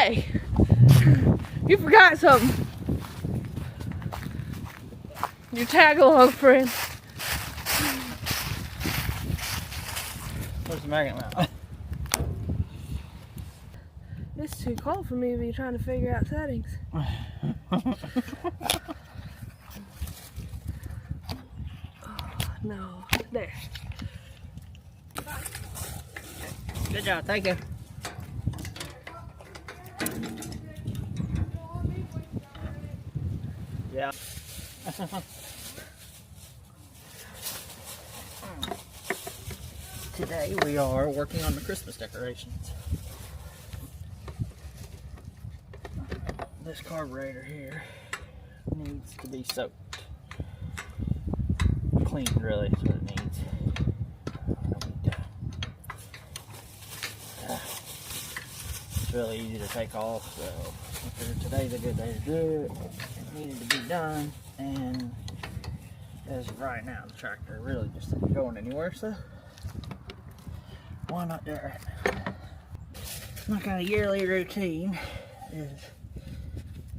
Hey, you forgot something. Your tag along friend. Where's the magnet mount? It's too cold for me to be trying to figure out settings. Oh, no. There. Good job, thank you. Yeah. Today we are working on the Christmas decorations. This carburetor here needs to be soaked. Cleaned, really, is what it needs. It's really easy to take off, so I figured today's a good day to do it. It needed to be done, and as of right now, the tractor really just isn't going anywhere, so why not do it right now? My kind of yearly routine is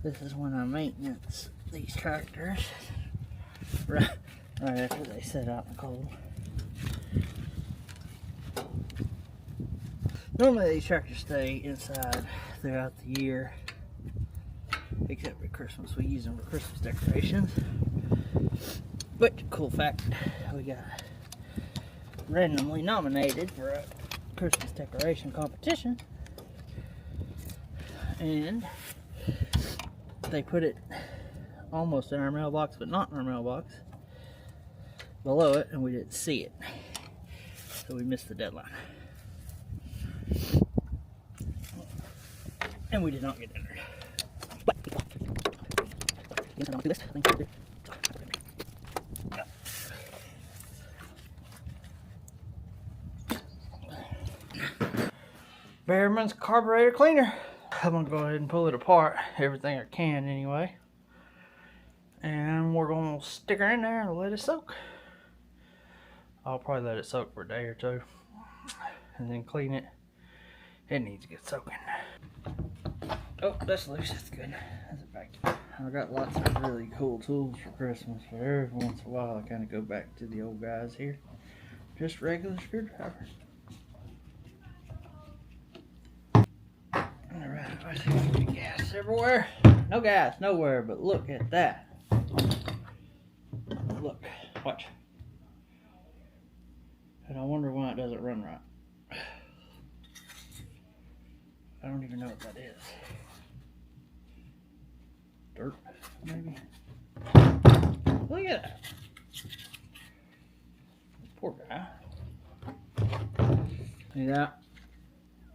this is when I maintenance these tractors right after they sit out in the cold. Normally these tractors stay inside throughout the year, except for Christmas. We use them for Christmas decorations. But cool fact, we got randomly nominated for a Christmas decoration competition, and they put it almost in our mailbox, but not in our mailbox, below it, and we didn't see it, so we missed the deadline. And we did not get entered. Behrman's carburetor cleaner. I'm gonna go ahead and pull it apart, everything I can anyway. And we're gonna stick her in there and let it soak. I'll probably let it soak for a day or two and then clean it. It needs to get soaking. Oh, that's loose, that's good. That's a vacuum. I got lots of really cool tools for Christmas, but every once in a while I kind of go back to the old guys here. Just regular screwdrivers. Alright, I see any gas everywhere. No gas nowhere, but look at that. Look, watch. And I wonder why it doesn't run right. I don't even know what that is. Dirt, maybe? Look at that. Poor guy. See that?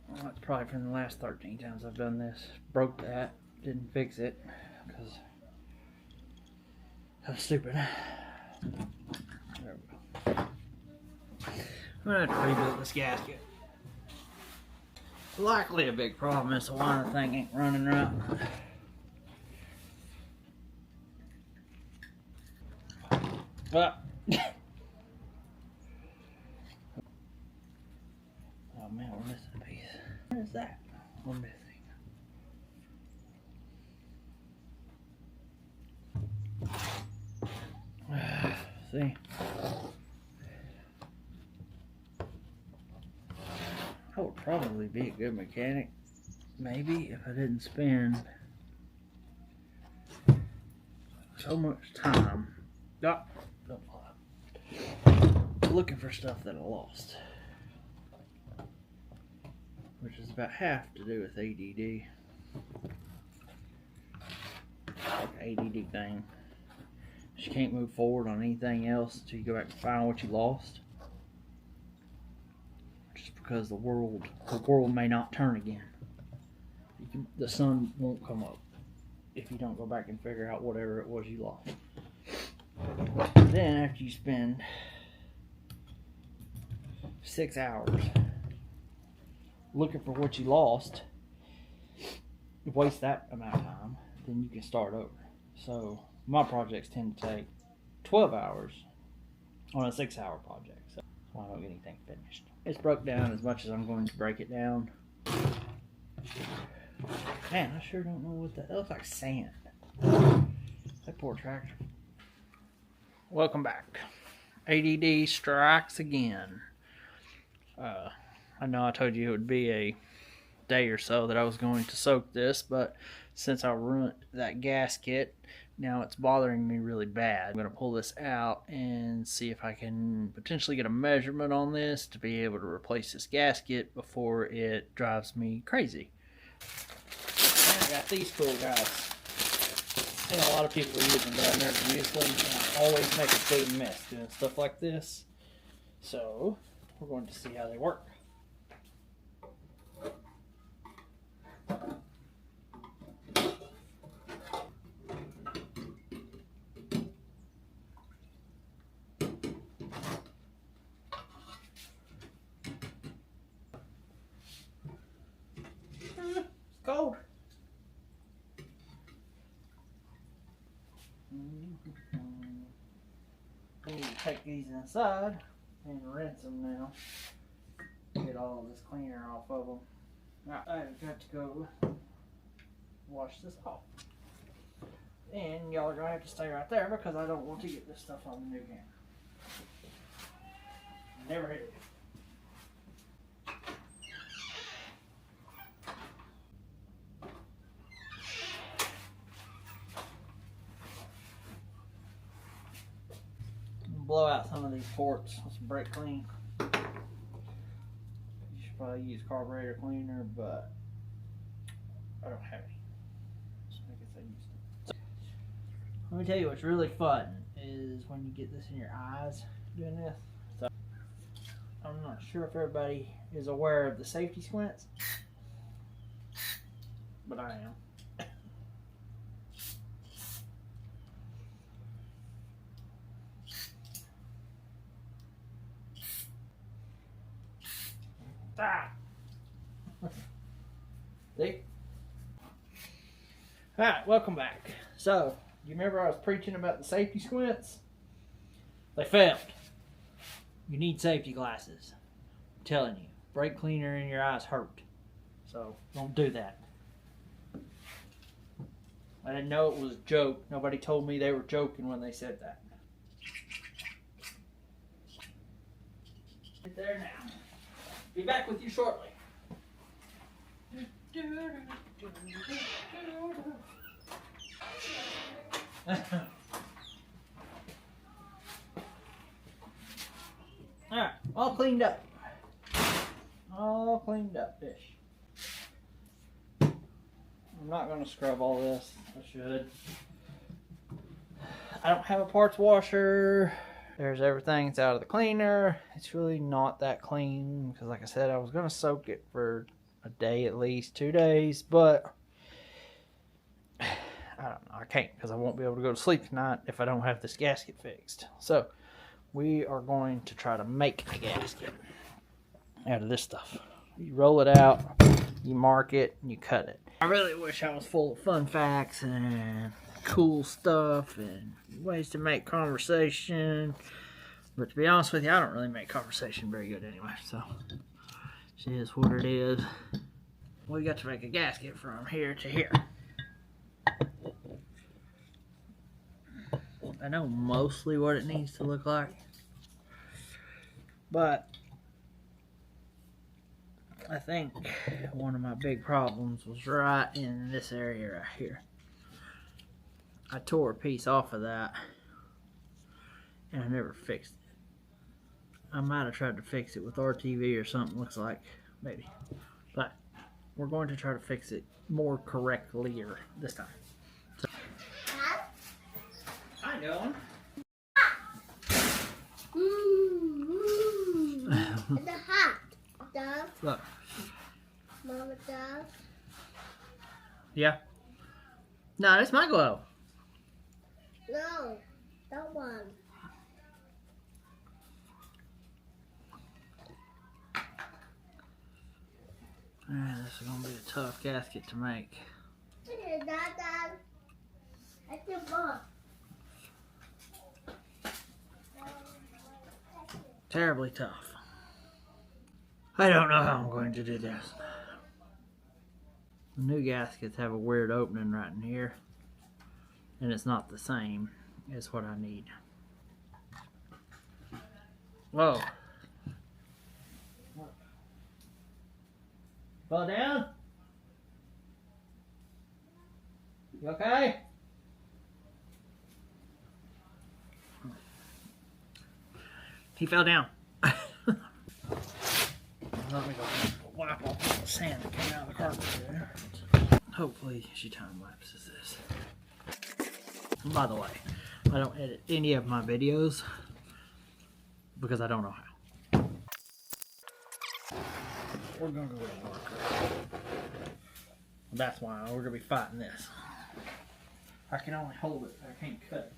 Well, that's probably from the last 13 times I've done this. Broke that, didn't fix it, because I was stupid. There we go. I'm gonna have to rebuild this gasket. Likely a big problem is why the thing ain't running right. But oh man, we're missing a piece. What is that? We're missing. See? I would probably be a good mechanic, maybe, if I didn't spend so much time looking for stuff that I lost, which is about half to do with ADD. Like ADD thing. You can't move forward on anything else until you go back and find what you lost. Just because the world may not turn again. The sun won't come up if you don't go back and figure out whatever it was you lost. Then after you spend 6 hours looking for what you lost, waste that amount of time, then you can start over. So my projects tend to take 12 hours on a 6-hour project, so I don't get anything finished. It's broke down as much as I'm going to break it down. Man, I sure don't know what that looks like. Sand. That poor tractor. Welcome back. ADD strikes again. I know I told you it would be a day or so that I was going to soak this, but since I ruined that gasket, now it's bothering me really bad. I'm going to pull this out and see if I can potentially get a measurement on this to be able to replace this gasket before it drives me crazy. And I got these cool guys. And a lot of people use them, but I've never used them, and I always make a big mess doing stuff like this. So we're going to see how they work. It's cold. I need to take these inside and rinse them now. Get all this cleaner off of them. Now I've got to go wash this off. And y'all are going to have to stay right there because I don't want to get this stuff on the new camera. Never hit it. Blow out some of these ports with some brake clean. You should probably use carburetor cleaner, but I don't have any. So I guess I used it. So, let me tell you what's really fun is when you get this in your eyes doing this. So I'm not sure if everybody is aware of the safety squints, but I am. Ah. See? Alright, welcome back. So, you remember I was preaching about the safety squints? They failed. You need safety glasses. I'm telling you, brake cleaner in your eyes hurt. So, don't do that. I didn't know it was a joke. Nobody told me they were joking when they said that. Get there now. Be back with you shortly. Alright, all cleaned up. All cleaned up fish. I'm not going to scrub all this. I should. I don't have a parts washer. There's everything. It's out of the cleaner. It's really not that clean because, like I said, I was going to soak it for a day at least, 2 days, but I don't know. I can't because I won't be able to go to sleep tonight if I don't have this gasket fixed. So we are going to try to make a gasket out of this stuff. You roll it out, you mark it, and you cut it. I really wish I was full of fun facts and cool stuff and ways to make conversation, but to be honest with you, I don't really make conversation very good anyway, so it is what it is. We got to make a gasket from here to here. I know mostly what it needs to look like, but I think one of my big problems was right in this area right here. I tore a piece off of that and I never fixed it. I might have tried to fix it with RTV or something, looks like, maybe. But we're going to try to fix it more correctly this time. So, hi, Dylan. It's hot. Dove. Look. Mama Dove. Yeah. No, that's my glove. No, that one. Alright, this is going to be a tough gasket to make. That's your book. Terribly tough. I don't know how I'm going to do this. The new gaskets have a weird opening right in here, and it's not the same as what I need. Whoa. Fall down? You okay? He fell down. Let me go wipe off the sand that came out of the carburetor. Hopefully she time lapses this. By the way, I don't edit any of my videos because I don't know how. We're gonna go with a marker. That's why we're gonna be fighting this. I can only hold it, I can't cut it.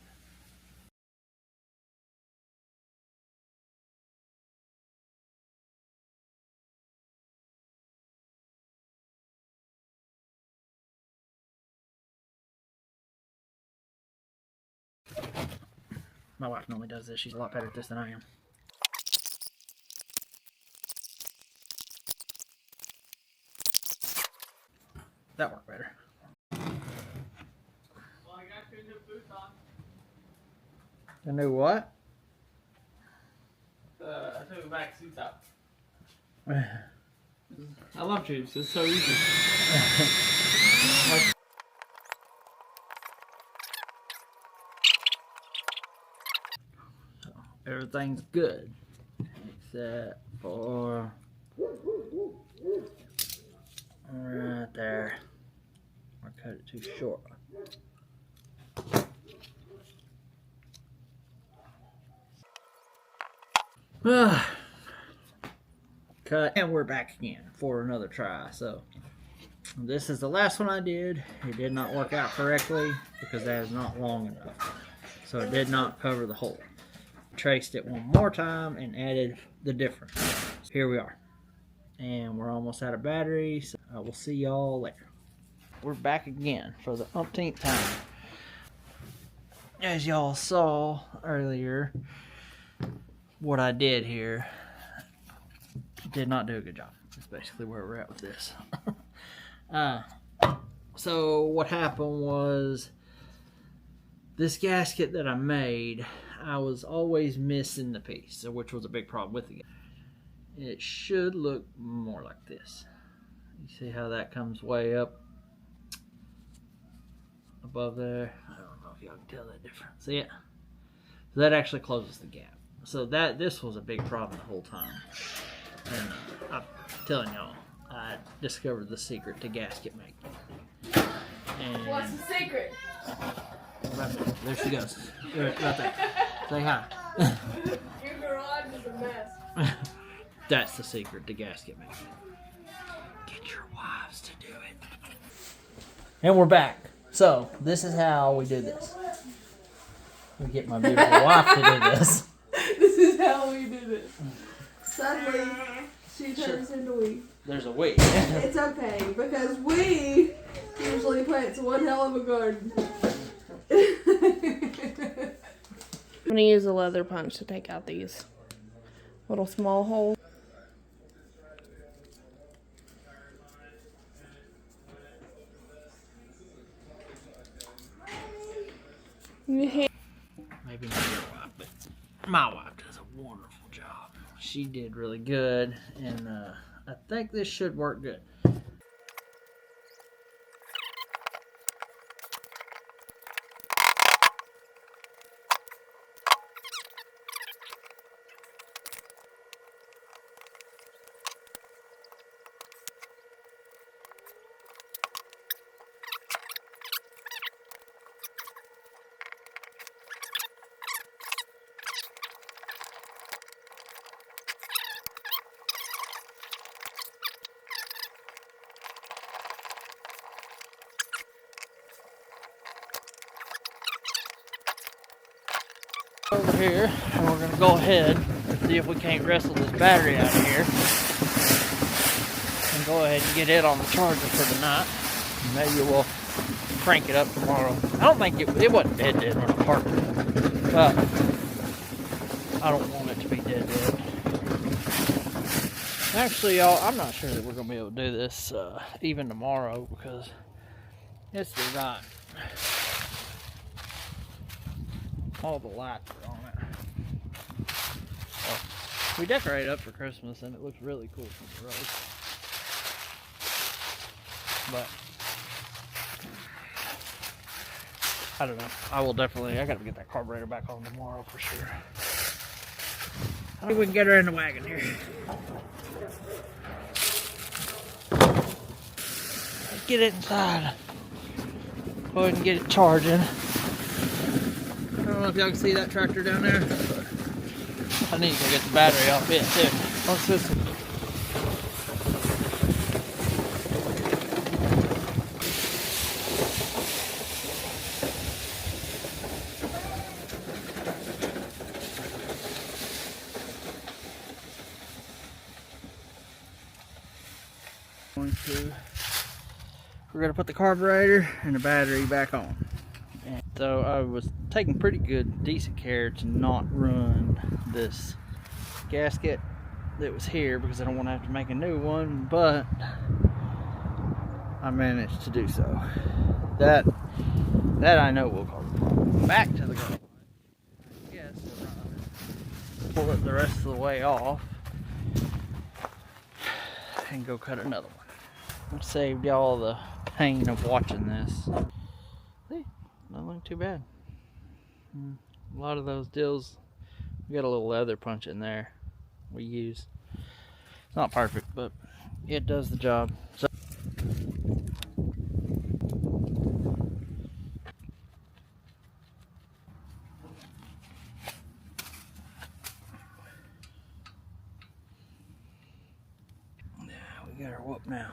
My wife normally does this. She's a lot better at this than I am. That worked better. Well, I got 2 new boots on. The new what? I took the back seats out. I love tubes. It's so easy. Everything's good except for right there. I cut it too short. Cut, and we're back again for another try. So this is the last one I did. It did not work out correctly because that is not long enough, so it did not cover the hole. Traced it one more time and added the difference. Here we are, and we're almost out of battery, so I will see y'all later. We're back again for the umpteenth time. As y'all saw earlier, what I did here did not do a good job. That's basically where we're at with this. So what happened was, this gasket that I made, I was always missing the piece, which was a big problem with the gasket. It should look more like this. You see how that comes way up above there? I don't know if y'all can tell that difference. See it? So that actually closes the gap. So this was a big problem the whole time. And I'm telling y'all, I discovered the secret to gasket making. And What's the secret? right there she goes. Right there. Say hi. Your garage is a mess. That's the secret to gasket making. Get your wives to do it. And we're back. So this is how we do this. We get my beautiful wife to do this. This is how we did it. Suddenly, she turns into we. There's a we. It's okay, because we usually plants one hell of a garden. I'm going to use a leather punch to take out these little small holes. Maybe not your wife, but my wife does a wonderful job. She did really good, and I think this should work good. Over here, and we're going to go ahead and see if we can't wrestle this battery out of here and go ahead and get it on the charger for the night. Maybe we'll crank it up tomorrow. I don't think it wasn't dead when I parked it, but I don't want it to be dead. Actually, y'all, I'm not sure that we're going to be able to do this even tomorrow because it's designed. All the lights are on it. So, we decorate up for Christmas and it looks really cool from the road. But I don't know. I will definitely, I gotta get that carburetor back on tomorrow for sure. I think we can get her in the wagon here. Let's get it inside. Go ahead and get it charging. I don't know if y'all can see that tractor down there, but I need to get the battery off it too. What's this one? We're gonna put the carburetor and the battery back on. And so I was taking pretty good, decent care to not run this gasket that was here because I don't want to have to make a new one, but I managed to do so. That I know will go back to the garage. I guess pull it the rest of the way off and go cut another one. I saved y'all the pain of watching this. See, not looking too bad. A lot of those deals, we got a little leather punch in there we use. It's not perfect, but it does the job. So we got her whoop now.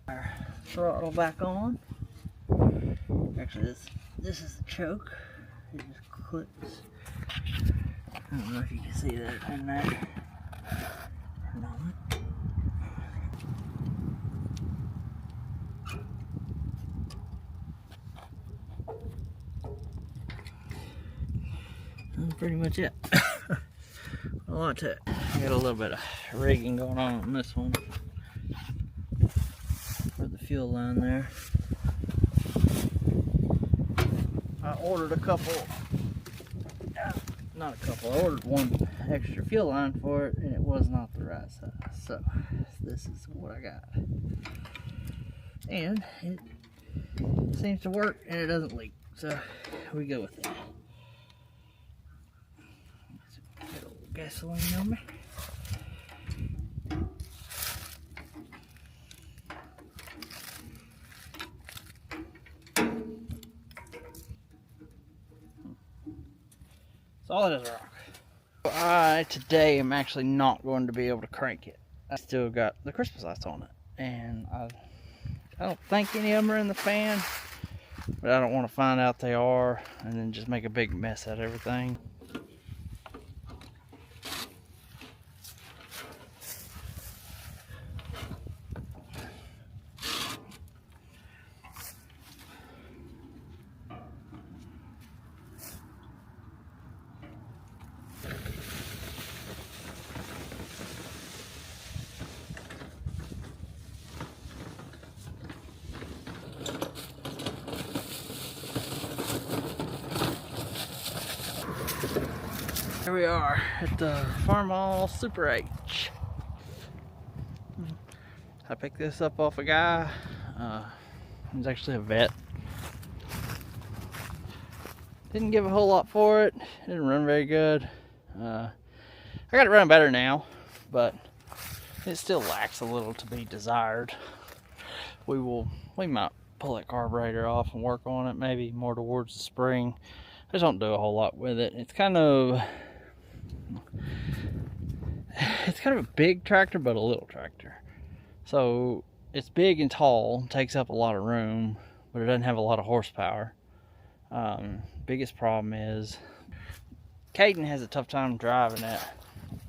Our throttle back on. Actually, this is the choke. It just clips. I don't know if you can see that in there or not. That's pretty much it. I want to. I got a little bit of rigging going on this one. For the fuel line there. I ordered a couple, not a couple, I ordered one extra fuel line for it and it was not the right size. So this is what I got. And it seems to work and it doesn't leak. So we go with it. Get a little gasoline on me. Solid as a rock. I today am actually not going to be able to crank it. I still got the Christmas lights on it, and I don't think any of them are in the fan, but I don't want to find out they are and then just make a big mess out of everything. Here we are at the Farmall Super H. I picked this up off a guy. He's actually a vet. Didn't give a whole lot for it. Didn't run very good. I got it running better now, but it still lacks a little to be desired. We might pull that carburetor off and work on it, maybe more towards the spring. I just don't do a whole lot with it. It's kind of a big tractor, but a little tractor. So it's big and tall, takes up a lot of room, but it doesn't have a lot of horsepower. Biggest problem is Caden has a tough time driving it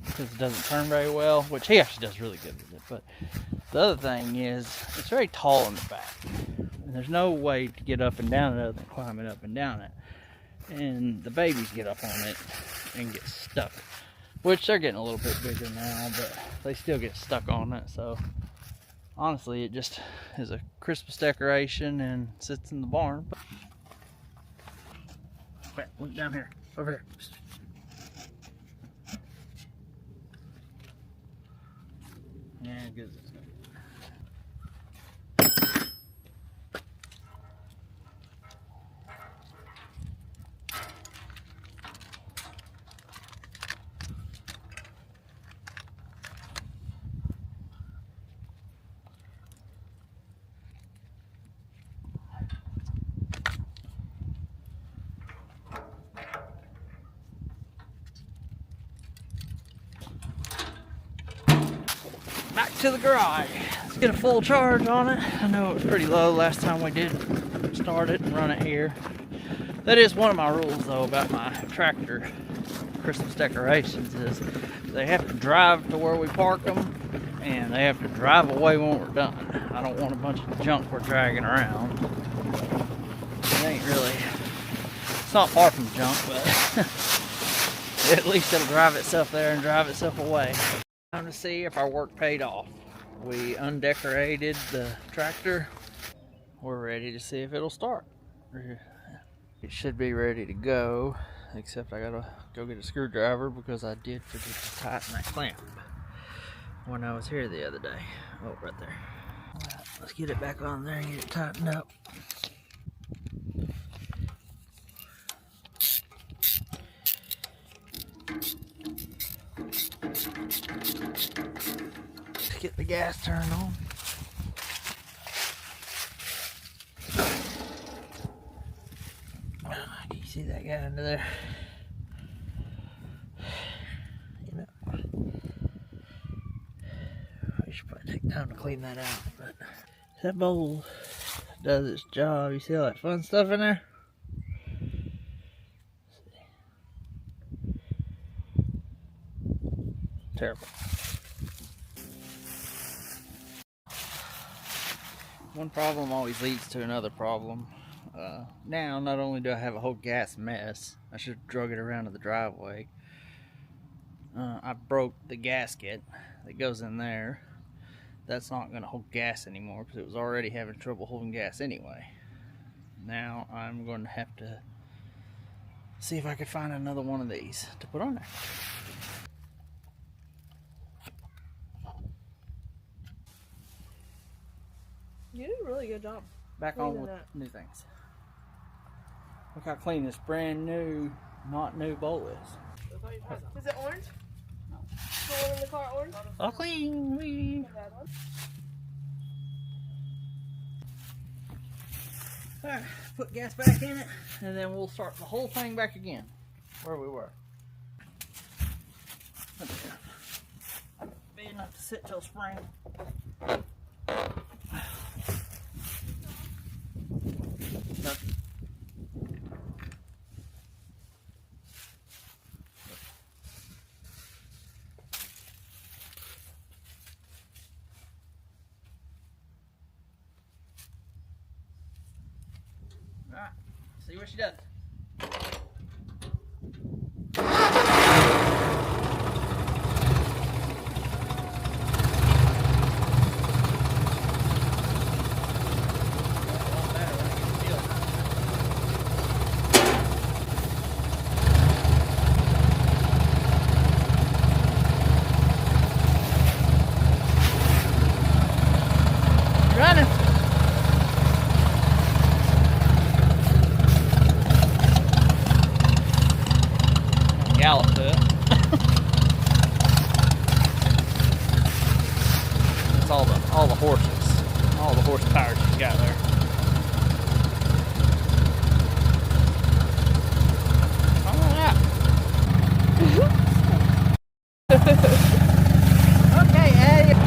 because it doesn't turn very well, which he actually does really good with it. But the other thing is it's very tall in the back, and there's no way to get up and down it other than climbing up and down it. and the babies get up on it and get stuck. Which they're getting a little bit bigger now, but they still get stuck on it. So honestly, it just is a Christmas decoration and sits in the barn. Wait, look down here, over here. Yeah, good. Back to the garage. Let's get a full charge on it. I know it was pretty low last time we did start it and run it here. That is one of my rules though about my tractor Christmas decorations is they have to drive to where we park them and they have to drive away when we're done. I don't want a bunch of junk we're dragging around. It ain't really, it's not far from junk, but at least it'll drive itself there and drive itself away. Time to see if our work paid off. We undecorated the tractor. We're ready to see if it'll start. It should be ready to go, except I gotta go get a screwdriver because I did forget to tighten that clamp when I was here the other day. Oh, right there. All right, let's get it back on there and get it tightened up. Get the gas turned on. Can you see that guy under there? You know, we should probably take time to clean that out. But that bowl does its job. You see all that fun stuff in there? Terrible. One problem always leads to another problem. Now, not only do I have a whole gas mess, I should have drug it around to the driveway. I broke the gasket that goes in there. That's not going to hold gas anymore because it was already having trouble holding gas anyway. Now I'm going to have to see if I could find another one of these to put on there. You did a really good job. Back on with new things. Look how clean this brand new, not new bowl is. Is it orange? No. The one in the car orange? All clean. Wee. Alright, put gas back in it, and then we'll start the whole thing back again, where we were. Big enough to sit till spring. Alright, see what she does. Running. Gallop to it. That's all the horses, all the horsepower she's got there. All right. Okay, Eddie.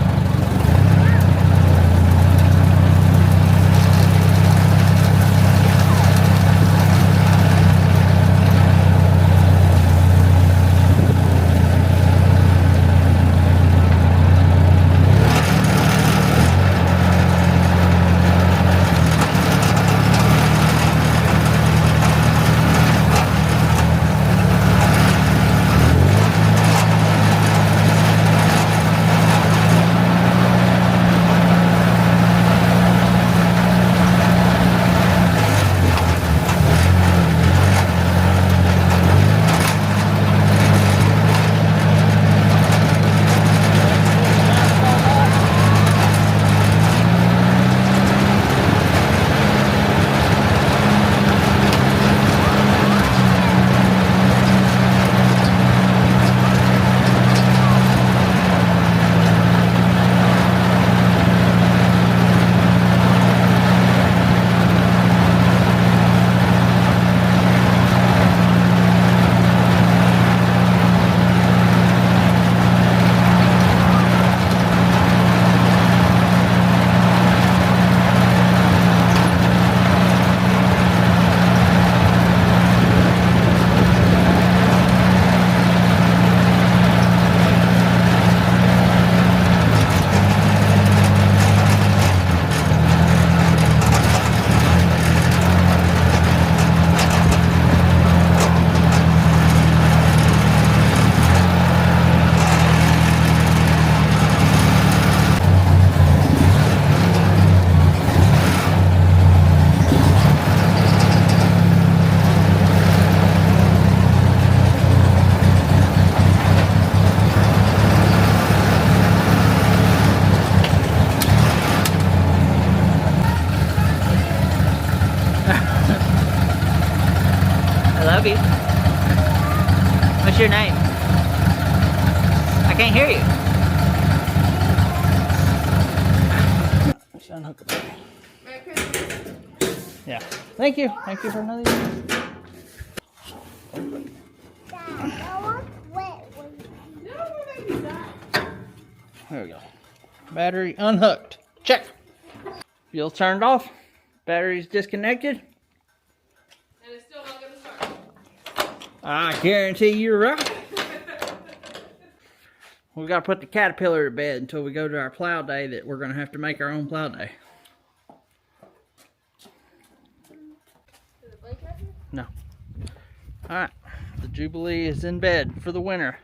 love you. What's your name? I can't hear you. Let's unhook the battery. Yeah. Thank you. Thank you for another year. Dad, I want wet when There we go. Battery unhooked. Check. Fuel turned off. Battery's disconnected. And it's still not gonna start. I guarantee you're right. We gotta put the Caterpillar to bed until we go to our plow day that we're gonna have to make our own plow day. No. Alright. The Jubilee is in bed for the winter,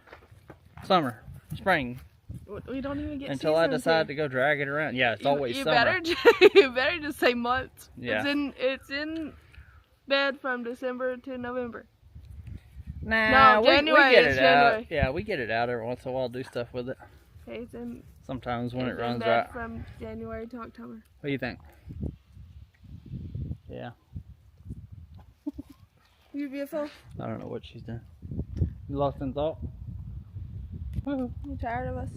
summer, spring. We don't even get Until I decide to go drag it around. Yeah, it's always you summer. You better just say months. Yeah. It's in bed from December to November. Nah, No, we January, get it's it out. January. Yeah, we get it out every once in a while, do stuff with it. Okay, it's in Sometimes when it it's in runs bed right. from January to October. What do you think? Yeah. You beautiful? I don't know what she's doing. You lost in thought? You tired of us?